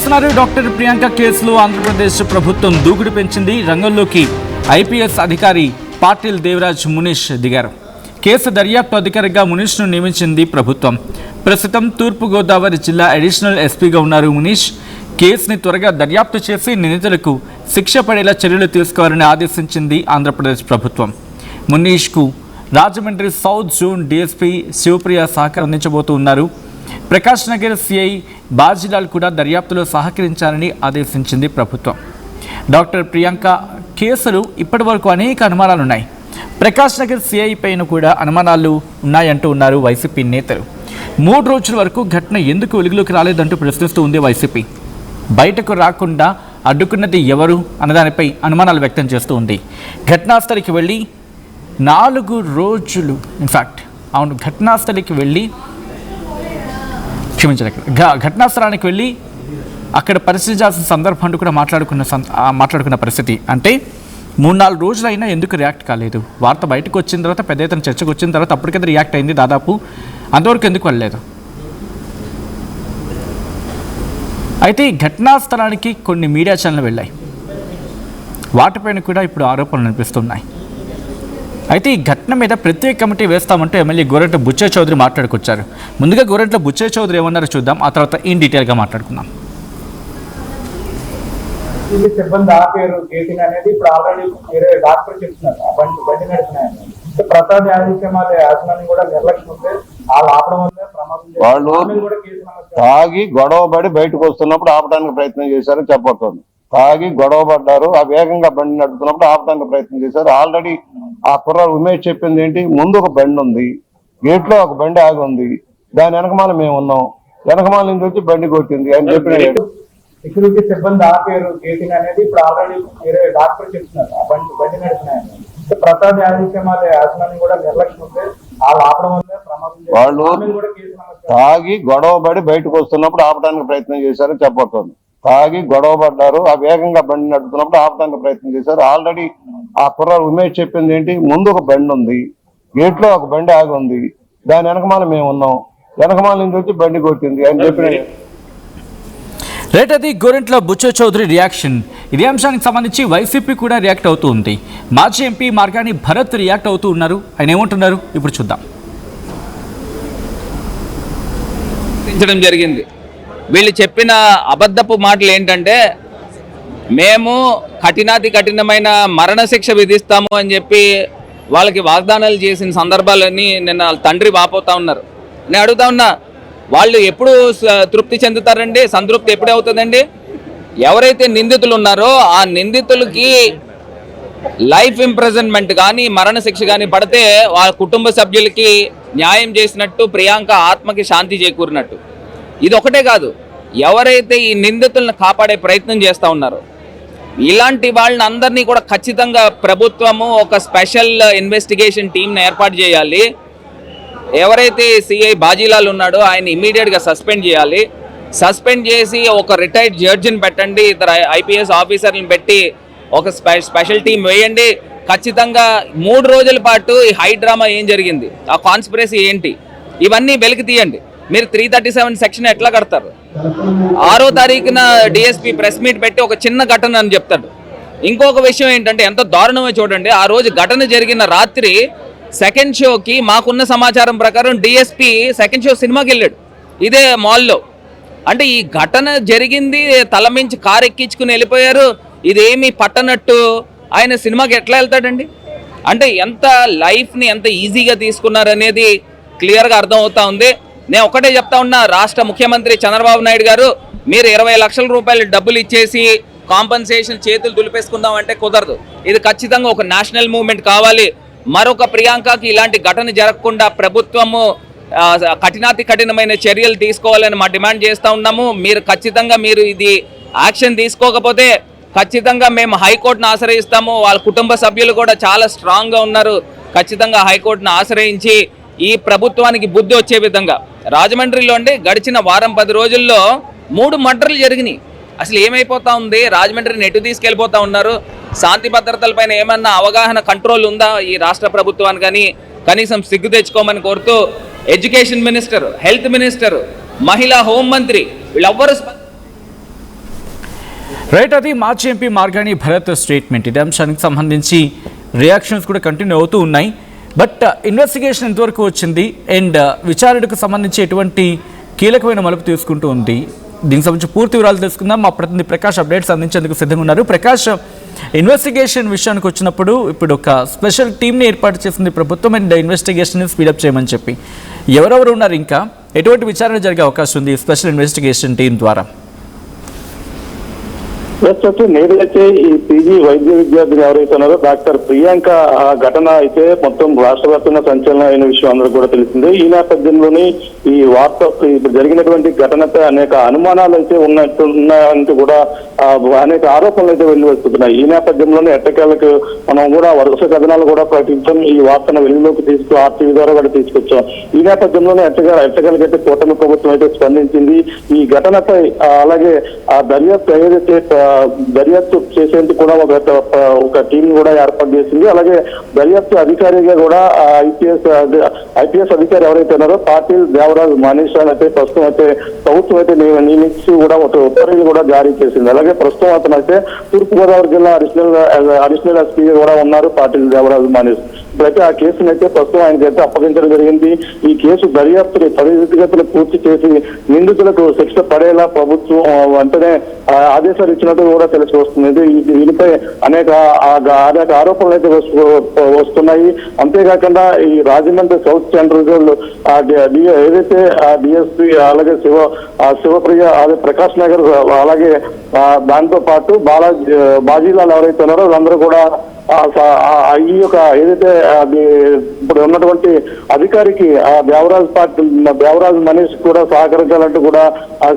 చేస్తున్నారు? డాక్టర్ ప్రియాంక కేసులో ఆంధ్రప్రదేశ్ ప్రభుత్వం దూకుడు పెంచింది. రంగంలోకి ఐపీఎస్ అధికారి పాటిల్ దేవరాజ్ మునీష్ దిగారు. కేసు దర్యాప్తు అధికారిగా మునీష్ను నియమించింది ప్రభుత్వం. ప్రస్తుతం తూర్పుగోదావరి జిల్లా అడిషనల్ ఎస్పీగా ఉన్నారు మునీష్. కేసుని త్వరగా దర్యాప్తు చేసి నిందితులకు శిక్ష పడేలా చర్యలు తీసుకోవాలని ఆదేశించింది ఆంధ్రప్రదేశ్ ప్రభుత్వం. మునీష్కు Rajahmundry south zone DSP Shivapriya సహకారం అందించబోతున్నారు. ప్రకాష్ నగర్ సిఐ బాజీలాల్ కూడా దర్యాప్తులో సహకరించాలని ఆదేశించింది ప్రభుత్వం. డాక్టర్ ప్రియాంక కేసులు ఇప్పటి వరకు అనేక అనుమానాలున్నాయి. ప్రకాష్ నగర్ సిఐ పైన కూడా అనుమానాలు ఉన్నాయంటూ ఉన్నారు వైసీపీ నేతలు. 3 రోజుల వరకు ఘటన ఎందుకు వెలుగులోకి రాలేదంటూ ప్రశ్నిస్తూ ఉంది వైసీపీ. బయటకు రాకుండా అడ్డుకున్నది ఎవరు అన్నదానిపై అనుమానాలు వ్యక్తం చేస్తూ ఉంది. ఘటనాస్థలికి వెళ్ళి 4 రోజులు ఘటనాస్థలికి వెళ్ళి ఘటనాస్థలానికి వెళ్ళి అక్కడ పరిశీలించాల్సిన సందర్భం కూడా మాట్లాడుకున్న పరిస్థితి. అంటే 3-4 రోజులైనా ఎందుకు రియాక్ట్ కాలేదు? వార్త బయటకు వచ్చిన తర్వాత, పెద్ద ఎత్తున చర్చకు వచ్చిన తర్వాత అప్పటికైతే రియాక్ట్ అయింది. దాదాపు అంతవరకు ఎందుకు వెళ్ళలేదు? అయితే ఈ ఘటనాస్థలానికి కొన్ని మీడియా ఛానళ్ళు వెళ్ళాయి. వాటిపైన కూడా ఇప్పుడు ఆరోపణలు అనిపిస్తున్నాయి. అయితే ఈ ఘటన మీద ప్రత్యేక కమిటీ వేస్తామంటూ ఎమ్మెల్యే గోరంట్ల బుచ్చయ్య చౌదరి మాట్లాడుకొచ్చారు. ముందుగా గోరంట్ల బుచ్చయ్య చౌదరి ఏమన్నారో చూద్దాం, ఆ తర్వాత ఇన్ డీటెయిల్గా మాట్లాడుకుందాం. సిబ్బంది ఆపేరు గేటింగ్ అనేది ఇప్పుడు ఆల్రెడీ వేరే డాక్టర్ చెప్తున్నారు. బండి నడిపినాయని ప్రసాద్ యాజమాన్యం కూడా నిర్లక్ష్యం ఉంటే వాళ్ళు ఆపడం వల్లే ప్రమాదం. వాళ్ళు తాగి గొడవపడి బయటకు వస్తున్నప్పుడు ఆపడానికి ప్రయత్నం చేశారని చెప్పబడుతుంది. తాగి గొడవ పడ్డారు, ఆ వేగంగా బండి నడుపుతున్నప్పుడు ఆపడానికి ప్రయత్నం చేశారు. ఆల్రెడీ ఆ కుర్రాడు ఉమేష్ చెప్పింది ఏంటి, ముందు ఒక బండి ఉంది, గేట్ లో ఒక బండి ఆగి ఉంది, దాని వెనకమాల మేము ఉన్నాం, వెనకమాల నుంచి వచ్చి బండి కొట్టింది అని చెప్పిన సెక్యూరిటీ సిబ్బంది ఆపేరు గేటింగ్ అనేది ఇప్పుడు ఆల్రెడీ వేరే డాక్టర్ చెప్తున్నారు. బండి నడిపినాయని ప్రసాద్ యాజమాన్యం కూడా నిర్లక్ష్యం ఉంటే వాళ్ళు ఆపడం వల్లే ప్రమాదం. వాళ్ళు తాగి గొడవపడి బయటకు వస్తున్నప్పుడు ఆపడానికి ప్రయత్నం చేశారని చెప్పబడుతుంది. తాగి గొడవ పడ్డారు, ఆ వేగంగా బండి నడుపుతున్నప్పుడు ఆపడానికి ప్రయత్నం చేశారు. ఆల్రెడీ ఆ కుర్రాడు ఉమేష్ చెప్పింది ఏంటి, ముందు ఒక బండి ఉంది, గేట్ లో ఒక బండి ఆగి ఉంది, దాని వెనకమాల మేము ఉన్నాం, వెనకమాల నుంచి వచ్చి బండి కొట్టింది అని చెప్పిన రేట్. అది గోరంట్ల బుచ్చయ్య చౌదరి రియాక్షన్. ఇదే అంశానికి సంబంధించి వైసీపీ కూడా రియాక్ట్ అవుతూ ఉంది. మాజీ ఎంపీ మార్గాని భరత్ రియాక్ట్ అవుతూ ఉన్నారు. ఆయన ఏమంటున్నారు ఇప్పుడు చూద్దాం. జరిగింది వీళ్ళు చెప్పిన అబద్ధపు మాటలు ఏంటంటే, మేము కఠినమైన మరణశిక్ష విధిస్తాము అని చెప్పి వాళ్ళకి వాగ్దానాలు చేసిన సందర్భాలన్నీ నిన్న తండ్రి వాపోతా ఉన్నారు. నేను అడుగుతా ఉన్నా, వాళ్ళు ఎప్పుడు తృప్తి చెందుతారండి? సంతృప్తి ఎప్పుడే అవుతుందండి? ఎవరైతే నిందితులు ఉన్నారో ఆ నిందితులకి లైఫ్ ఇంప్రిజన్మెంట్ కానీ మరణశిక్ష కానీ పడితే వాళ్ళ కుటుంబ సభ్యులకి న్యాయం చేసినట్టు, ప్రియాంక ఆత్మకి శాంతి చేకూరినట్టు. ఇది ఒకటే కాదు, ఎవరైతే ఈ నిందితులను కాపాడే ప్రయత్నం చేస్తూ ఉన్నారో ఇలాంటి వాళ్ళని అందరినీ కూడా ఖచ్చితంగా ప్రభుత్వము ఒక స్పెషల్ ఇన్వెస్టిగేషన్ టీంని ఏర్పాటు చేయాలి. ఎవరైతే సిఐ బాజీలాల్ ఉన్నాడో ఆయన ఇమీడియట్గా సస్పెండ్ చేయాలి. సస్పెండ్ చేసి ఒక రిటైర్డ్ జడ్జిని పెట్టండి, ఇద్దరు ఐపీఎస్ ఆఫీసర్లను పెట్టి ఒక స్పెషల్ టీం వేయండి. ఖచ్చితంగా 3 రోజుల పాటు ఈ హై డ్రామా ఏం జరిగింది, ఆ కాన్స్పిరసీ ఏంటి, ఇవన్నీ వెలికి తీయండి. మీరు 337 సెక్షన్ ఎట్లా కడతారు? 6వ తారీఖున డిఎస్పీ ప్రెస్ మీట్ పెట్టి ఒక చిన్న ఘటన అని చెప్తాడు. ఇంకొక విషయం ఏంటంటే ఎంత దారుణమో చూడండి. ఆ రోజు ఘటన జరిగిన రాత్రి సెకండ్ షోకి మాకున్న సమాచారం ప్రకారం డిఎస్పీ సెకండ్ షో సినిమాకి వెళ్ళాడు ఇదే మాల్లో. అంటే ఈ ఘటన జరిగింది, తల మించి కారు ఎక్కించుకుని వెళ్ళిపోయారు. ఇదేమి పట్టనట్టు ఆయన సినిమాకి ఎట్లా వెళ్తాడండి? అంటే ఎంత లైఫ్ని ఎంత ఈజీగా తీసుకున్నారనేది క్లియర్గా అర్థం అవుతా ఉంది. నేను ఒకటే చెప్తా ఉన్నా, రాష్ట్ర ముఖ్యమంత్రి చంద్రబాబు నాయుడు గారు, మీరు 20 లక్షల రూపాయలు డబ్బులు ఇచ్చేసి కాంపన్సేషన్ చేతులు దులిపేసుకుందాం అంటే కుదరదు. ఇది ఖచ్చితంగా ఒక నేషనల్ మూవ్మెంట్ కావాలి. మరొక ప్రియాంకకి ఇలాంటి ఘటన జరగకుండా ప్రభుత్వము కఠినమైన చర్యలు తీసుకోవాలని మా డిమాండ్ చేస్తూ ఉన్నాము. మీరు ఖచ్చితంగా ఇది యాక్షన్ తీసుకోకపోతే ఖచ్చితంగా మేము హైకోర్టును ఆశ్రయిస్తాము. వాళ్ళ కుటుంబ సభ్యులు కూడా చాలా స్ట్రాంగ్గా ఉన్నారు. ఖచ్చితంగా హైకోర్టును ఆశ్రయించి ఈ ప్రభుత్వానికి బుద్ధి వచ్చే విధంగా. రాజమండ్రిలో గడిచిన వారం 10 రోజుల్లో 3 మర్డర్లు జరిగినాయి. అసలు ఏమైపోతా ఉంది? రాజమండ్రిని ఎటు తీసుకెళ్ళిపోతా ఉన్నారు? శాంతి భద్రతలపైన ఏమన్నా అవగాహన, కంట్రోల్ ఉందా ఈ రాష్ట్ర ప్రభుత్వానికి? కానీ కనీసం సిగ్గు తెచ్చుకోమని కోరుతూ ఎడ్యుకేషన్ మినిస్టర్, హెల్త్ మినిస్టర్, మహిళా హోంమంత్రి వీళ్ళెవ్వరూ రైట్, అది మాజీ ఎంపీ మార్గాని భరత్ స్టేట్మెంట్. ఇదే అంశానికి సంబంధించి రియాక్షన్స్ కూడా కంటిన్యూ అవుతూ ఉన్నాయి. బట్ ఇన్వెస్టిగేషన్ ఎంతవరకు వచ్చింది అండ్ విచారణకు సంబంధించి ఎటువంటి కీలకమైన మలుపు తీసుకుంటూ ఉంది, దీనికి సంబంధించి పూర్తి వివరాలు తెలుసుకుందాం. మా ప్రతినిధి ప్రకాష్ అప్డేట్స్ అందించేందుకు సిద్ధంగా ఉన్నారు. ప్రకాష్, ఇన్వెస్టిగేషన్ విషయానికి వచ్చినప్పుడు ఇప్పుడు ఒక స్పెషల్ టీమ్ని ఏర్పాటు చేసింది ప్రభుత్వం అండ్ ఇన్వెస్టిగేషన్ స్పీడప్ చేయమని చెప్పి. ఎవరెవరు ఉన్నారు, ఇంకా ఎటువంటి విచారణ జరిగే అవకాశం ఉంది స్పెషల్ ఇన్వెస్టిగేషన్ టీం ద్వారా? నేడైతే ఈ పీజీ వైద్య విద్యార్థిని ఎవరైతే ఉన్నారో డాక్టర్ ప్రియాంక ఆ ఘటన అయితే మొత్తం రాష్ట్ర వ్యాప్తంగా సంచలనం అయిన విషయం అందరూ కూడా తెలిసిందే. ఈ నేపథ్యంలోని ఈ వార్త ఇప్పుడు జరిగినటువంటి ఘటనపై అనేక అనుమానాలు అయితే ఉన్నాయంటూ కూడా అనేక ఆరోపణలు అయితే వెళ్లి వస్తున్నాయి. ఈ నేపథ్యంలోనే ఎట్టకేలకు మనం కూడా వరుస కథనాలు కూడా ప్రకటించాం, ఈ వార్తను వెలుగులోకి ఆర్టీవీ ద్వారా కూడా తీసుకొచ్చాం. ఈ నేపథ్యంలోనే ఎట్టకేలకైతే కూటమి ప్రభుత్వం అయితే స్పందించింది. ఈ ఘటనపై అలాగే ఆ దర్యాప్తు చేసేందుకు కూడా ఒక టీం కూడా ఏర్పాటు చేసింది. అలాగే దర్యాప్తు అధికారిగా కూడా ఐపీఎస్ అధికారి ఎవరైతే ఉన్నారో పాటిల్ దేవరాజ్ మనీష్ అయితే ప్రస్తుతం అయితే ప్రభుత్వం అయితే నియమించి కూడా ఒక ఉత్తర్వులు కూడా జారీ చేసింది. అలాగే ప్రస్తుతం అతను అయితే తూర్పుగోదావరి జిల్లా అడిషనల్ ఎస్పీ కూడా ఉన్నారు పాటిల్ దేవరాజ్ మనీష్. ఇప్పుడైతే ఆ కేసును అయితే ప్రస్తుతం ఆయనకైతే అప్పగించడం జరిగింది. ఈ కేసు దర్యాప్తుని పరిస్థితిగతులు పూర్తి చేసి నిందితులకు శిక్ష పడేలా ప్రభుత్వం వెంటనే ఆదేశాలు ఇచ్చినట్టు కూడా తెలిసి వస్తుంది. దీనిపై అనేక ఆరోపణలు అయితే వస్తున్నాయి. అంతేకాకుండా ఈ రాజమండ్రి సౌత్ సెంట్రల్ జైలు ఏదైతే డిఎస్పీ అలాగే శివప్రియ అదే ప్రకాష్ నగర్ అలాగే దాంతో పాటు బాజీలాల్ ఎవరైతే ఉన్నారో వాళ్ళందరూ కూడా ఈ యొక్క ఏదైతే ఇప్పుడు ఉన్నటువంటి అధికారికి దేవరాజ్ మనీష్ కూడా సహకరించాలంటూ కూడా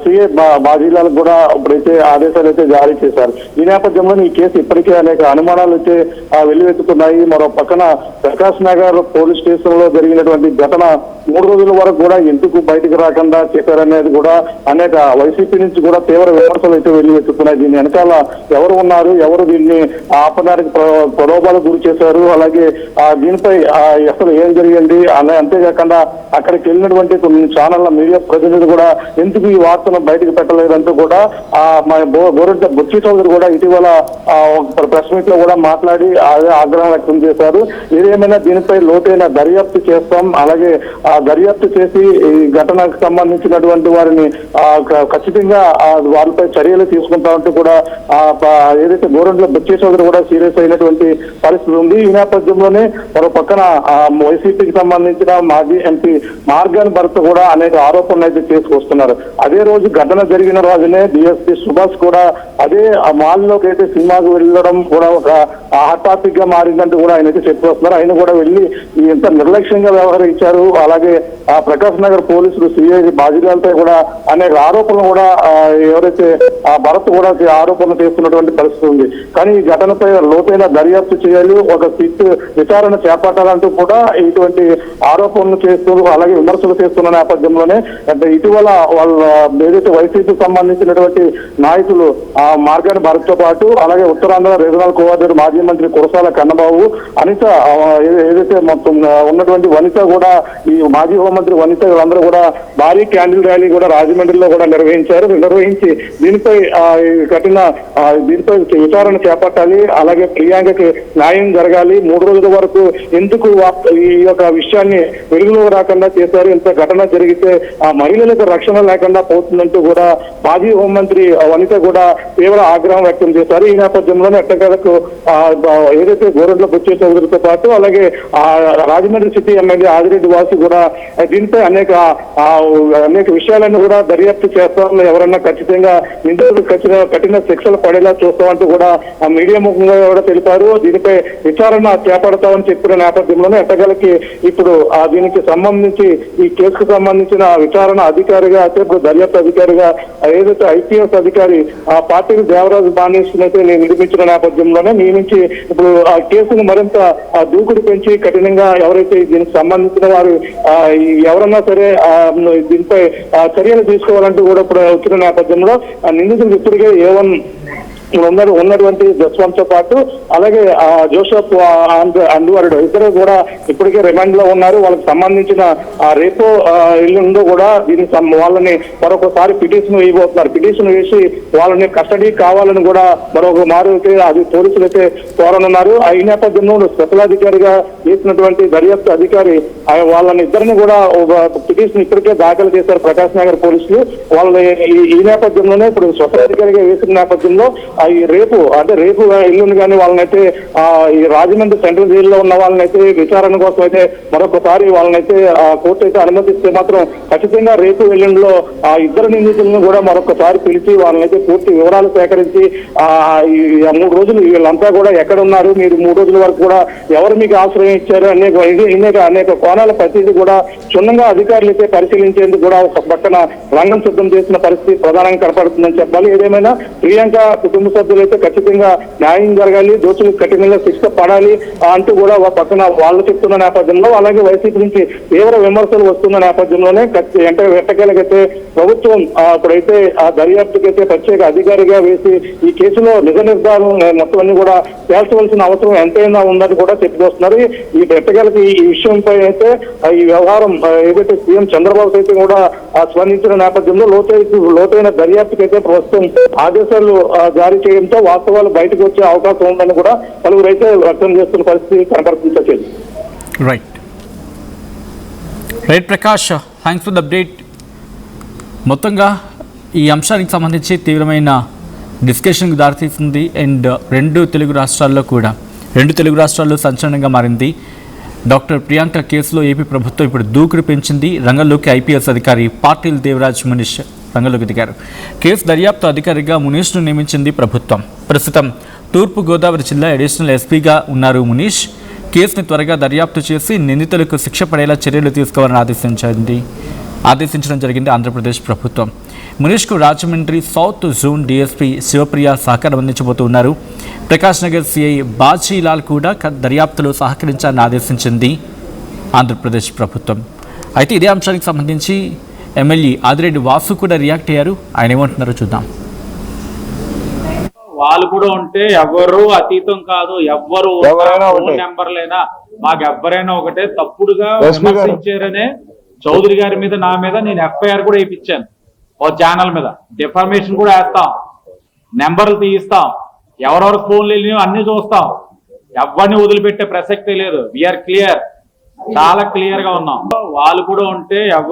సిఏ బాజీలాలకు కూడా ఇప్పుడైతే ఆదేశాలు అయితే జారీ చేశారు. ఈ నేపథ్యంలో ఈ కేసు ఇప్పటికే అనేక అనుమానాలు అయితే వెల్లువెత్తుతున్నాయి. మరో పక్కన ప్రకాష్ నగర్ పోలీస్ స్టేషన్ లో జరిగినటువంటి ఘటన 3 రోజుల వరకు కూడా ఎందుకు బయటకు రాకుండా చేశారనేది కూడా అనేక వైసీపీ నుంచి కూడా తీవ్ర విమర్శలు అయితే వెల్లువెత్తుతున్నాయి. దీని వెనకాల ఎవరు ఉన్నారు, ఎవరు దీన్ని ఆపడానికి ప్రలోభాలకు గురి చేశారు, అలాగే దీనిపై అసలు ఏం జరిగింది అంతేకాకుండా అక్కడికి వెళ్ళినటువంటి కొన్ని ఛానళ్ల మీడియా ప్రతినిధులు కూడా ఎందుకు ఈ వార్తను బయటకు పెట్టలేదంటూ కూడా గోరంట బుచ్చి చౌదరి కూడా ఇటీవల ప్రెస్ మీట్ లో కూడా మాట్లాడి ఆగ్రహం వ్యక్తం చేశారు. ఏదేమైనా దీనిపై లోతైన దర్యాప్తు చేస్తాం, అలాగే దర్యాప్తు చేసి ఈ ఘటనకు సంబంధించినటువంటి వారిని ఖచ్చితంగా వారిపై చర్యలు తీసుకుంటామంటూ కూడా ఏదైతే గోరంట్ల బుచ్చి చౌదరి కూడా సీరియస్ అయినటువంటి పరిస్థితి ఉంది. ఈ నేపథ్యంలోనే మరో పక్కన వైసీపీకి సంబంధించిన మాజీ ఎంపీ మార్గాన్ భరత్ కూడా అనేక ఆరోపణలు అయితే చేసుకొస్తున్నారు. అదే రోజు ఘటన జరిగిన రోజునే డిఎస్పీ సుభాష్ కూడా అదే మాల్లోకి అయితే సినిమాకు వెళ్ళడం కూడా ఒక హాట్ టాపిక్ గా మారిందంటూ కూడా ఆయన అయితే చెప్పి వస్తున్నారు. ఆయన కూడా వెళ్ళి ఎంత నిర్లక్ష్యంగా వ్యవహరించారు, అలాగే ప్రకాష్ నగర్ పోలీసులు సిఐ బాజీలాలపై కూడా అనేక ఆరోపణలు కూడా ఎవరైతే భరత్ కూడా ఆరోపణలు చేస్తున్నటువంటి పరిస్థితి ఉంది. కానీ ఈ ఘటనపై లోతైన దర్యాప్తు చేయాలి, ఒక సిట్ విచారణ చేపట్టాలంటూ కూడా ఇటువంటి ఆరోపణలు చేస్తూ అలాగే విమర్శలు చేస్తున్న నేపథ్యంలోనే ఇటీవల వాళ్ళ ఏదైతే వైసీపీకి సంబంధించినటువంటి నాయకులు మార్గాని భరత్ తో పాటు అలాగే ఉత్తరాంధ్ర రీజనల్ కోఆర్డినేటర్ మాజీ మంత్రి కురసాల కన్నబాబు, అనిత ఏదైతే మొత్తం ఉన్నటువంటి వనిత కూడా ఈ మాజీ హోంమంత్రి వనిత వీళ్ళందరూ కూడా భారీ క్యాండిల్ ర్యాలీ కూడా రాజమండ్రిలో కూడా నిర్వహించి దీనిపై విచారణ చేపట్టాలి, అలాగే ప్రియాంకకి న్యాయం జరగాలి, 3 రోజుల వరకు ఎందుకు ఈ యొక్క విషయాన్ని వెలుగులోకి రాకుండా చేశారు, ఇంత ఘటన జరిగితే ఆ మహిళలకు రక్షణ లేకుండా పోతుందంటూ కూడా మాజీ హోంమంత్రి వనిత కూడా తీవ్ర ఆగ్రహం వ్యక్తం చేశారు. ఈ నేపథ్యంలోనే ఎట్టకేలకు ఏదైతే గోరంట్ల బుచ్చి చౌదరితో పాటు అలాగే రాజమండ్రి సిటీ ఎమ్మెల్యే ఆదిరెడ్డి వాసు కూడా దీనిపై అనేక విషయాలను కూడా దర్యాప్తు చేస్తాం, ఎవరన్నా ఖచ్చితంగా నిందితులు కఠిన శిక్షలు పడేలా చూస్తామంటూ కూడా మీడియా ముఖంగా కూడా తెలిపారు. దీనిపై విచారణ చేపడతామని చెప్పిన నేపథ్యంలోనే ఎట్టగలకి ఇప్పుడు దీనికి సంబంధించి ఈ కేసుకు సంబంధించిన విచారణ అధికారిగా ఇప్పుడు దర్యాప్తు అధికారిగా ఏదైతే ఐపీఎస్ అధికారి పాటిల్ దేవరాజ్ మనీష్ అయితే నియమించిన నేపథ్యంలోనే నియమించి ఇప్పుడు ఆ కేసును మరింత దూకుడు పెంచి కఠినంగా ఎవరైతే దీనికి సంబంధించిన వారు ఎవరన్నా సరే దీనిపై చర్యలు తీసుకోవాలంటూ కూడా ఇప్పుడు వచ్చిన నేపథ్యంలో నిందితులు ఇప్పటికే ఉన్నటువంటి జస్వంత్ తో పాటు అలాగే జోసెఫ్ అందువరుడు ఇద్దరు కూడా ఇప్పటికే రిమాండ్ లో ఉన్నారు. వాళ్ళకి సంబంధించిన రేపు ఎల్లుండో కూడా దీనికి వాళ్ళని మరొకసారి పిటిషన్ వేయబోతున్నారు. పిటిషన్ వేసి వాళ్ళని కస్టడీ కావాలని కూడా మరొక మారు అది పోలీసులు అయితే కోరనున్నారు. ఈ నేపథ్యంలో స్పెషల్ అధికారిగా చేసినటువంటి దర్యాప్తు అధికారి వాళ్ళని ఇద్దరిని కూడా పిటిషన్ ఇప్పటికే దాఖలు చేశారు ప్రకాశ్ నగర్ పోలీసులు. వాళ్ళని ఈ నేపథ్యంలోనే ఇప్పుడు స్పెషల్ అధికారిగా వేసిన నేపథ్యంలో ఈ రేపు ఎల్లుండి కానీ వాళ్ళనైతే ఈ రాజమండ్రి సెంట్రల్ జైల్లో ఉన్న వాళ్ళనైతే విచారణ కోసం అయితే మరొకసారి వాళ్ళనైతే కోర్టు అయితే అనుమతిస్తే మాత్రం ఖచ్చితంగా రేపు ఎల్లుండిలో ఆ ఇద్దరు నిందితులను కూడా మరొకసారి పిలిచి వాళ్ళనైతే పూర్తి వివరాలు సేకరించి ఈ 3 రోజులు వీళ్ళంతా కూడా ఎక్కడ ఉన్నారు, మీరు 3 రోజుల వరకు కూడా ఎవరు మీకు ఆశ్రయం ఇచ్చారు అనేక కోణాల ప్రతిదీ కూడా క్షుణ్ణంగా అధికారులు అయితే పరిశీలించేందుకు కూడా ఒక పక్కన రంగం సిద్ధం చేసిన పరిస్థితి ప్రధానంగా కనపడుతుందని చెప్పాలి. ఏదేమైనా ప్రియాంక కుటుంబ సభ్యులు అయితే ఖచ్చితంగా న్యాయం జరగాలి, దోషులకు కఠినంగా శిక్ష పడాలి అంటూ కూడా ఒక పక్కన వాళ్ళు చెప్తున్న నేపథ్యంలో, అలాగే వైసీపీ నుంచి తీవ్ర విమర్శలు వస్తున్న నేపథ్యంలోనే ఎట్టకేలకైతే ప్రభుత్వం ఇప్పుడైతే ఆ దర్యాప్తుకైతే ప్రత్యేక అధికారిగా వేసి ఈ కేసులో నిజ నిర్ధారణ మొత్తం అన్ని కూడా తేల్చవలసిన అవసరం ఎంతైనా ఉందని కూడా చెప్పుకొస్తున్నారు. ఈ ఎట్టకేలకి ఈ విషయంపై అయితే ఈ వ్యవహారం ఏదైతే సీఎం చంద్రబాబు అయితే కూడా స్పందించిన నేపథ్యంలో లోతైన దర్యాప్తుకైతే ప్రస్తుతం ఆదేశాలు జారీ చేయడంతో వాస్తవాలు బయటకు వచ్చే అవకాశం ఉందని కూడా పలువురు అయితే వ్యక్తం చేస్తున్న పరిస్థితి కనపడుతుంది. Right Prakash, thanks for the update. మొత్తంగా ఈ అంశానికి సంబంధించి తీవ్రమైన డిస్కషన్కి దారితీస్తుంది. అండ్ రెండు తెలుగు రాష్ట్రాల్లో సంచలనంగా మారింది. డాక్టర్ ప్రియాంక కేసులో ఏపీ ప్రభుత్వం ఇప్పుడు దూకుడు పెంచింది. రంగంలోకి ఐపీఎస్ అధికారి పాటిల్ దేవరాజ్ మునీష్ రంగంలోకి దిగారు. కేసు దర్యాప్తు అధికారిగా మునీష్ను నియమించింది ప్రభుత్వం. ప్రస్తుతం తూర్పుగోదావరి జిల్లా అడిషనల్ ఎస్పీగా ఉన్నారు మునీష్. కేసుని త్వరగా దర్యాప్తు చేసి నిందితులకు శిక్ష పడేలా చర్యలు తీసుకోవాలని ఆదేశించడం జరిగింది ఆంధ్రప్రదేశ్ ప్రభుత్వం. మునీష్కు Rajahmundry south zone DSP Shivapriya సహకారం అందించబోతున్నారు. ప్రకాష్ నగర్ సిఐ బాజీలాల్ కూడా దర్యాప్తులో సహకరించాలని ఆదేశించింది ఆంధ్రప్రదేశ్ ప్రభుత్వం. అయితే ఇదే అంశానికి సంబంధించి ఎమ్మెల్యే ఆదిరెడ్డి వాసు కూడా రియాక్ట్ అయ్యారు. ఆయన ఏమంటున్నారో చూద్దాం. వాళ్ళు కూడా ఉంటే ఎవరు అతీతం కాదు, ఎవ్వరు ఫోన్ నెంబర్లైనా మాకు ఎవరైనా ఒకటే. తప్పుడుగా విమర్శించారనే చౌదరి గారి మీద నా మీద నేను ఎఫ్ఐఆర్ కూడా వేయించాను. ఓ ఛానల్ మీద డిఫర్మేషన్ కూడా వేస్తాం, నెంబర్లు తీయిస్తాం, ఎవరెవరికి ఫోన్లు వెళ్ళినాయో అన్ని చూస్తాం. ఎవరిని వదిలిపెట్టే ప్రసక్తే లేదు. వీఆర్ క్లియర్, చాలా క్లియర్ గా ఉన్నాం. వాళ్ళు కూడా ఉంటే